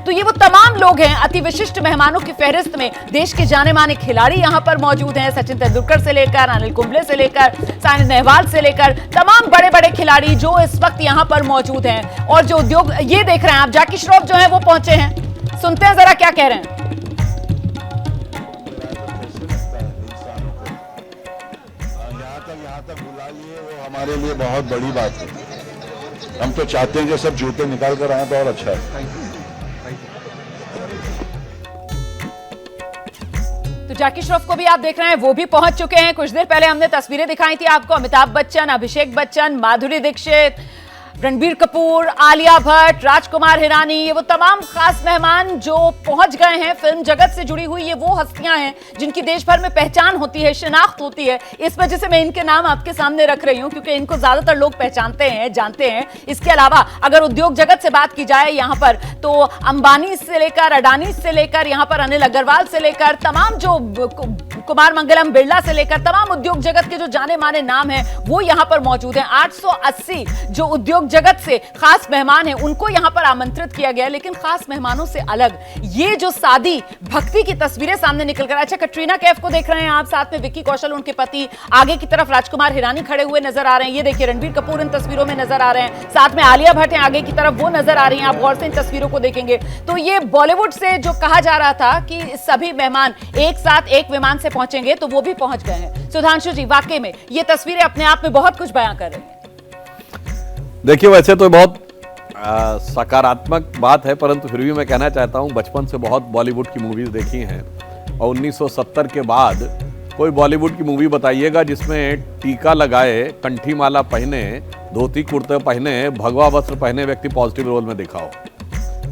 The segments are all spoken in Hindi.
तो ये वो तमाम लोग हैं। अति विशिष्ट मेहमानों की फहरिस्त में देश के जाने माने खिलाड़ी यहां पर मौजूद हैं। सचिन तेंदुलकर से लेकर अनिल कुंबले से लेकर साइना नेहवाल से लेकर तमाम बड़े बड़े खिलाड़ी जो इस वक्त यहां पर मौजूद हैं। और जो उद्योग ये देख रहे हैं आप, जैकी श्रॉफ जो है वो पहुंचे हैं। सुनते हैं जरा क्या कह रहे हैं। यहाँ तक बुला लिए वो हमारे लिए बहुत बड़ी बात है। हम तो चाहते हैं कि सब जूते निकाल कर आए तो और अच्छा है। तो जैकी श्रॉफ को भी आप देख रहे हैं, वो भी पहुंच चुके हैं। कुछ देर पहले हमने तस्वीरें दिखाई थी आपको, अमिताभ बच्चन, अभिषेक बच्चन, माधुरी दीक्षित, रणबीर कपूर, आलिया भट्ट, राजकुमार हिरानी, ये वो तमाम खास मेहमान जो पहुंच गए हैं। फिल्म जगत से जुड़ी हुई ये वो हस्तियां हैं जिनकी देश भर में पहचान होती है, शिनाख्त होती है। इस वजह से मैं इनके नाम आपके सामने रख रही हूं क्योंकि इनको ज्यादातर लोग पहचानते हैं, जानते हैं। इसके अलावा अगर उद्योग जगत से बात की जाए यहां पर, तो अंबानी से लेकर अडानी से लेकर यहां पर अनिल अग्रवाल से लेकर तमाम जो कुमार मंगलम बिरला से लेकर तमाम उद्योग जगत के जो जाने माने नाम हैं वो यहां पर मौजूद हैं। 880 जो उद्योग जगत से खास मेहमान हैं उनको यहां पर आमंत्रित किया गया। लेकिन खास मेहमानों से अलग ये जो सादी भक्ति की तस्वीरें सामने निकल कर, अच्छा कटरीना कैफ को देख रहे हैं आप, साथ में विक्की कौशल उनके पति, आगे की तरफ राजकुमार हिरानी खड़े हुए नजर आ रहे हैं। ये देखिए रणबीर कपूर इन तस्वीरों में नजर आ रहे हैं, साथ में आलिया भट्ट है आगे की तरफ, वो नजर आ रही हैं। आप गौर से इन तस्वीरों को देखेंगे तो ये बॉलीवुड से जो कहा जा रहा था कि सभी मेहमान एक साथ एक विमान से पहुंचेंगे तो वो भी पहुंच गए हैं। सुधांशु जी, वाकई में ये तस्वीरें अपने आप में बहुत कुछ बयां कर रही हैं। देखिए वैसे तो बहुत सकारात्मक बात है, परंतु फिर भी मैं कहना चाहता हूं बचपन से बहुत बॉलीवुड की मूवीज देखी हैं और 1970 के बाद कोई बॉलीवुड की मूवी बताइएगा जिसमें टीका लगाए, कंठी माला पहने, धोती कुर्ते पहने, भगवा वस्त्र पहने व्यक्ति पॉजिटिव रोल में दिखा हो।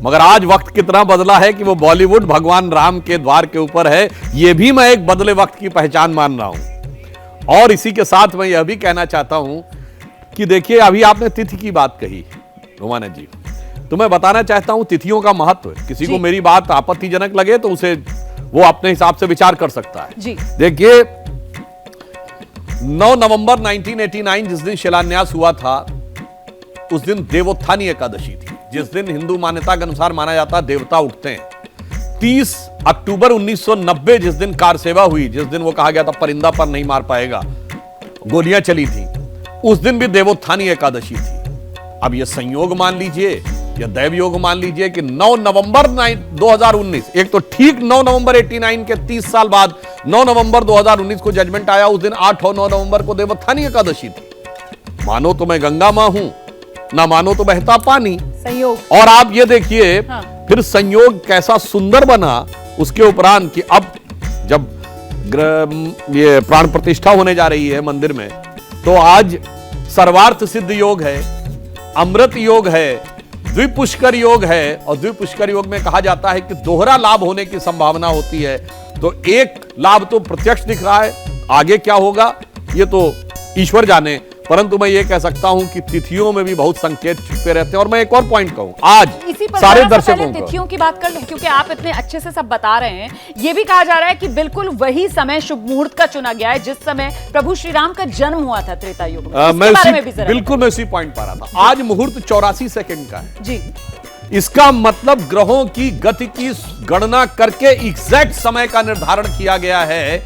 मगर आज वक्त कितना बदला है कि वो बॉलीवुड भगवान राम के द्वार के ऊपर है, ये भी मैं एक बदले वक्त की पहचान मान रहा हूं। और इसी के साथ मैं यह भी कहना चाहता हूं कि देखिए अभी आपने तिथि की बात कही रोमाना जी, तो मैं बताना चाहता हूं तिथियों का महत्व। किसी को मेरी बात आपत्तिजनक लगे तो उसे वो अपने हिसाब से विचार कर सकता है जी। देखिए 9 नवंबर 1989 जिस दिन शिलान्यास हुआ था उस दिन देवोत्थानी एकादशी थी, जिस दिन हिंदू मान्यता के अनुसार माना जाता है देवता उठते हैं। 30 अक्टूबर 1990 जिस दिन कार सेवा हुई, जिस दिन वो कहा गया था परिंदा पर नहीं मार पाएगा, गोलियां चली थी, उस दिन भी देवोत्थानी एकादशी थी। अब ये संयोग मान लीजिए या दैव योग मान लीजिए कि 9 नवंबर 2019, एक तो ठीक 9 नवंबर 89 के 30 साल बाद 9 नवंबर 2019 को जजमेंट आया, उस दिन 8 और 9 नवंबर को देवोत्थानी एकादशी थी। मानो तो मैं गंगा मां हूं, ना मानो तो बहता पानी, संयोग। और आप ये देखिए फिर संयोग कैसा सुंदर बना उसके उपरांत कि अब जब ये प्राण प्रतिष्ठा होने जा रही है मंदिर में, तो आज सर्वार्थ सिद्ध योग है, अमृत योग है, द्विपुष्कर योग है। और द्विपुष्कर योग में कहा जाता है कि दोहरा लाभ होने की संभावना होती है। तो एक लाभ तो प्रत्यक्ष दिख रहा है, आगे क्या होगा ये तो ईश्वर जाने, परंतु मैं ये कह सकता हूं कि तिथियों में भी बहुत संकेत छुपे रहते हैं। और मैं एक और पॉइंट कहूं, आज सारे दर्शकों को तिथियों की बात कर लूं क्योंकि आप इतने अच्छे से सब बता रहे हैं। ये भी कहा जा रहा है कि बिल्कुल वही समय शुभ मुहूर्त का चुना गया है जिस समय प्रभु श्री राम का जन्म हुआ था त्रेता युग में। बिल्कुल मैं उसी पॉइंट पर आ रहा था। आज मुहूर्त 84 सेकंड का है जी। इसका मतलब ग्रहों की गति की गणना करके एग्जैक्ट समय का निर्धारण किया गया है,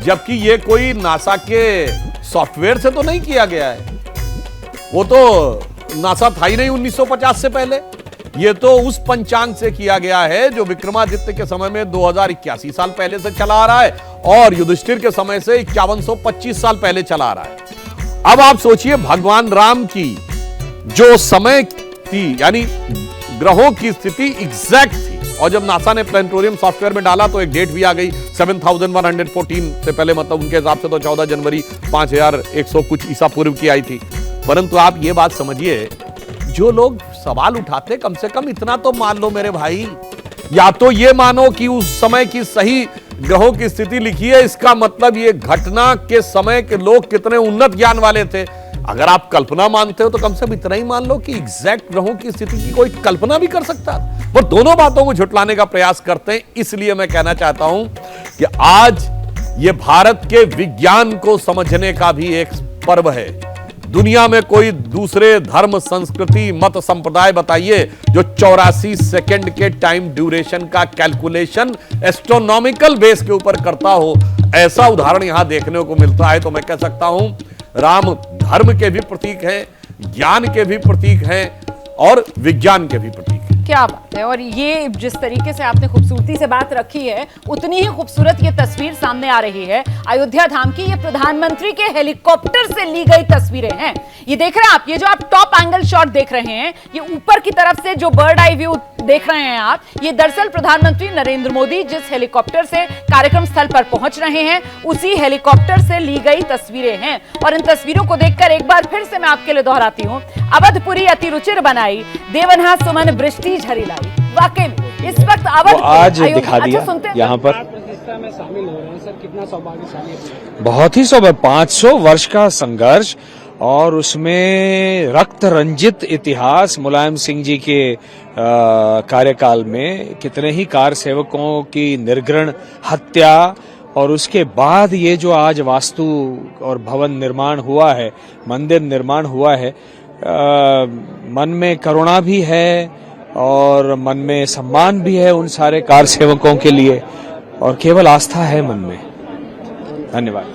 जबकि ये कोई नासा के सॉफ्टवेयर से तो नहीं किया गया है। वो तो नासा था ही नहीं 1950 से पहले। ये तो उस पंचांग से किया गया है जो विक्रमादित्य के समय में 2081 साल पहले से चला आ रहा है और युधिष्ठिर के समय से 5125 साल पहले चला आ रहा है। अब आप सोचिए भगवान राम की जो समय थी, यानी ग्रहों की स्थिति एग्जैक्ट थी, और जब नासा ने प्लानिटोरियम सॉफ्टवेयर में डाला तो एक डेट भी आ गई 7114 से पहले, मतलब उनके हिसाब से तो 14 जनवरी 5100 कुछ ईसा पूर्व की आई थी। परंतु आप ये बात समझिए, जो लोग सवाल उठाते कम से कम इतना तो मान लो मेरे भाई, या तो ये मानो कि उस समय की सही ग्रहों की स्थिति लिखी है, इसका मतलब ये घटना के समय के लोग कितने उन्नत ज्ञान वाले थे। अगर आप कल्पना मानते हो तो कम से कम इतना ही मान लो कि एग्जैक्ट ग्रहों की स्थिति की कोई कल्पना भी कर सकता है। वो दोनों बातों को झुटलाने का प्रयास करते हैं। इसलिए मैं कहना चाहता हूं कि आज ये भारत के विज्ञान को समझने का भी एक पर्व है। दुनिया में कोई दूसरे धर्म, संस्कृति, मत, संप्रदाय बताइए जो 84 सेकंड के टाइम ड्यूरेशन का कैलकुलेशन एस्ट्रोनॉमिकल बेस के ऊपर करता हो। ऐसा उदाहरण यहां देखने को मिलता है। तो मैं कह सकता हूं राम धर्म के भी प्रतीक हैं, ज्ञान के भी प्रतीक हैं और विज्ञान के भी प्रतीक हैं। क्या बात है। और ये जिस तरीके से आपने खूबसूरती से बात रखी है, उतनी ही खूबसूरत ये तस्वीर सामने आ रही है अयोध्या धाम की। ये प्रधानमंत्री के हेलीकॉप्टर से ली गई तस्वीरें हैं। ये देख रहे हैं आप, ये जो आप टॉप एंगल शॉट देख रहे हैं, ये ऊपर की तरफ से जो बर्ड आई व्यू देख रहे हैं आप, ये दरअसल प्रधानमंत्री नरेंद्र मोदी जिस हेलीकॉप्टर से कार्यक्रम स्थल पर पहुंच रहे हैं, उसी हेलीकॉप्टर से ली गई तस्वीरें हैं। और इन तस्वीरों को देखकर एक बार फिर से मैं आपके लिए दोहराती हूं, अवधपुरी अति रुचिर बनाई, देवन्हा सुमन वृष्टि झरी लाई। वाकई में इस वक्त अवध आज दिखा दिया यहाँ पर में शामिल हो रहे हैं सर, कितना सौभाग्यशाली है। बहुत ही 500 वर्ष का संघर्ष और उसमें रक्त रंजित इतिहास, मुलायम सिंह जी के कार्यकाल में कितने ही कार सेवकों की निर्घृण हत्या, और उसके बाद ये जो आज वास्तु और भवन निर्माण हुआ है, मंदिर निर्माण हुआ है, मन में करुणा भी है और मन में सम्मान भी है उन सारे कार सेवकों के लिए, और केवल आस्था है मन में। धन्यवाद।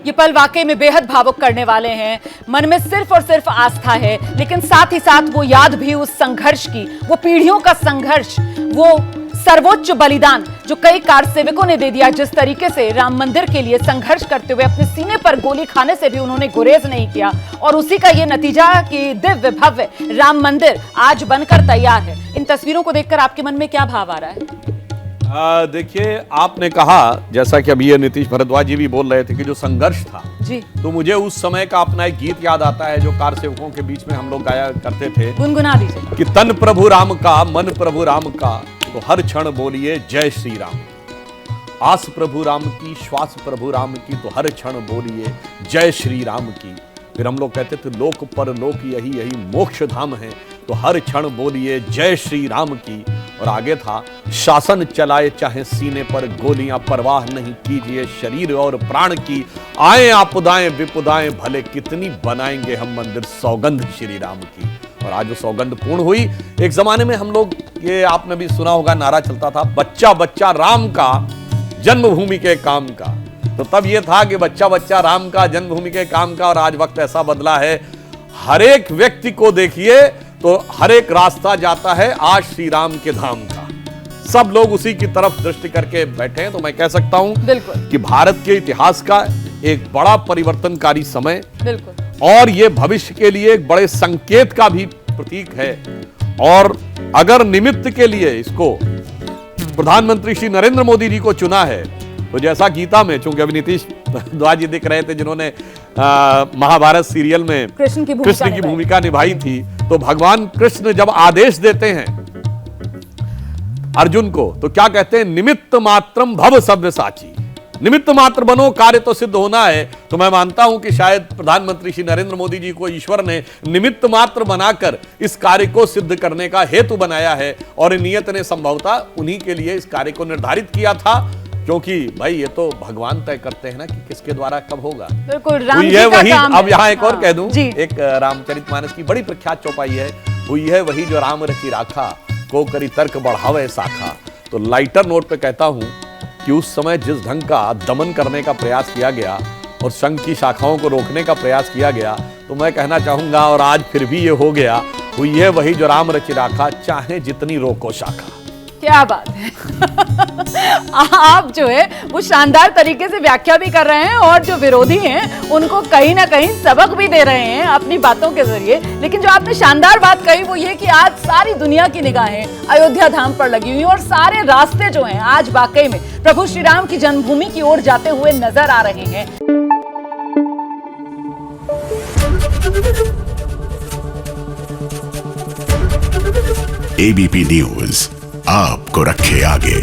ये पल वाकई में बेहद भावुक करने वाले हैं। मन में सिर्फ और सिर्फ आस्था है, लेकिन साथ ही साथ वो याद भी उस संघर्ष की, वो पीढ़ियों का संघर्ष, वो सर्वोच्च बलिदान जो कई कार सेवकों ने दे दिया। जिस तरीके से राम मंदिर के लिए संघर्ष करते हुए अपने सीने पर गोली खाने से भी उन्होंने गुरेज नहीं किया, और उसी का ये नतीजा कि दिव्य भव्य राम मंदिर आज बनकर तैयार है। इन तस्वीरों को देखकर आपके मन में क्या भाव आ रहा है? देखिए, आपने कहा, जैसा कि अभी ये नीतीश भारद्वाज जी भी बोल रहे थे कि जो संघर्ष था जी, तो मुझे उस समय का अपना एक गीत याद आता है जो कार सेवकों के बीच में हम लोग गाया करते थे। गुनगुना दीजिए। कि तन प्रभु राम का, मन प्रभु राम का, तो हर क्षण बोलिए जय श्री राम। आस प्रभु राम की, श्वास प्रभु राम की, तो हर क्षण बोलिए जय श्री राम की। फिर हम लोग कहते थे लोक पर लोक यही यही मोक्ष धाम है, तो हर क्षण बोलिए जय श्री राम की। और आगे था, शासन चलाए चाहे सीने पर गोलियां, परवाह नहीं कीजिए शरीर और प्राण की। आए आपदाएं विपदाएं भले कितनी, बनाएंगे हम मंदिर सौगंध श्री राम की। और आज वो सौगंध पूर्ण हुई। एक जमाने में हम लोग, ये आपने भी सुना होगा, नारा चलता था, बच्चा बच्चा राम का, जन्मभूमि के काम का। तो तब ये था कि बच्चा बच्चा राम का, जन्मभूमि के काम का। और आज वक्त ऐसा बदला है, हर एक व्यक्ति को देखिए तो हर एक रास्ता जाता है आज श्री राम के धाम का। सब लोग उसी की तरफ दृष्टि करके बैठे हैं। तो मैं कह सकता हूं बिल्कुल कि भारत के इतिहास का एक बड़ा परिवर्तनकारी समय, बिल्कुल, और ये भविष्य के लिए एक बड़े संकेत का भी प्रतीक है। और अगर निमित्त के लिए इसको प्रधानमंत्री श्री नरेंद्र मोदी जी को चुना है, तो जैसा गीता में, चूंकि अभी नीतीश भारद्वाज जी दिख रहे थे जिन्होंने महाभारत सीरियल में कृष्ण की भूमिका निभाई थी, तो भगवान कृष्ण जब आदेश देते हैं अर्जुन को, तो क्या कहते हैं, निमित्त मात्रम भव सव्यसाची। निमित्त मात्र बनो, कार्य तो सिद्ध होना है। तो मैं मानता हूं कि शायद प्रधानमंत्री श्री नरेंद्र मोदी जी को ईश्वर ने निमित्त मात्र बनाकर इस कार्य को सिद्ध करने का हेतु बनाया है, और नियत ने संभवतः उन्हीं के लिए इस कार्य को निर्धारित किया था, क्योंकि भाई ये तो भगवान तय करते हैं ना कि किसके द्वारा कब होगा। बिल्कुल, राम जी है का वही। काम अब है। यहाँ एक और हाँ, कह दूं, जी। एक रामचरितमानस की बड़ी प्रख्यात चौपाई है, हुई है वही जो राम रचि राखा, को करी तर्क बढ़ावे साखा। तो लाइटर नोट पे कहता हूं कि उस समय जिस ढंग का दमन करने का प्रयास किया गया और संघ की शाखाओं को रोकने का प्रयास किया गया, तो मैं कहना चाहूंगा, और आज फिर भी ये हो गया, हुई है वही जो राम रचि राखा, चाहे जितनी रोको शाखा। क्या बात है। आप जो है वो शानदार तरीके से व्याख्या भी कर रहे हैं, और जो विरोधी हैं उनको कहीं ना कहीं सबक भी दे रहे हैं अपनी बातों के जरिए। लेकिन जो आपने शानदार बात कही वो ये कि आज सारी दुनिया की निगाहें अयोध्या धाम पर लगी हुई हैं, और सारे रास्ते जो हैं आज वाकई में प्रभु श्री राम की जन्मभूमि की ओर जाते हुए नजर आ रहे हैं। एबीपी न्यूज आपको रखे आगे।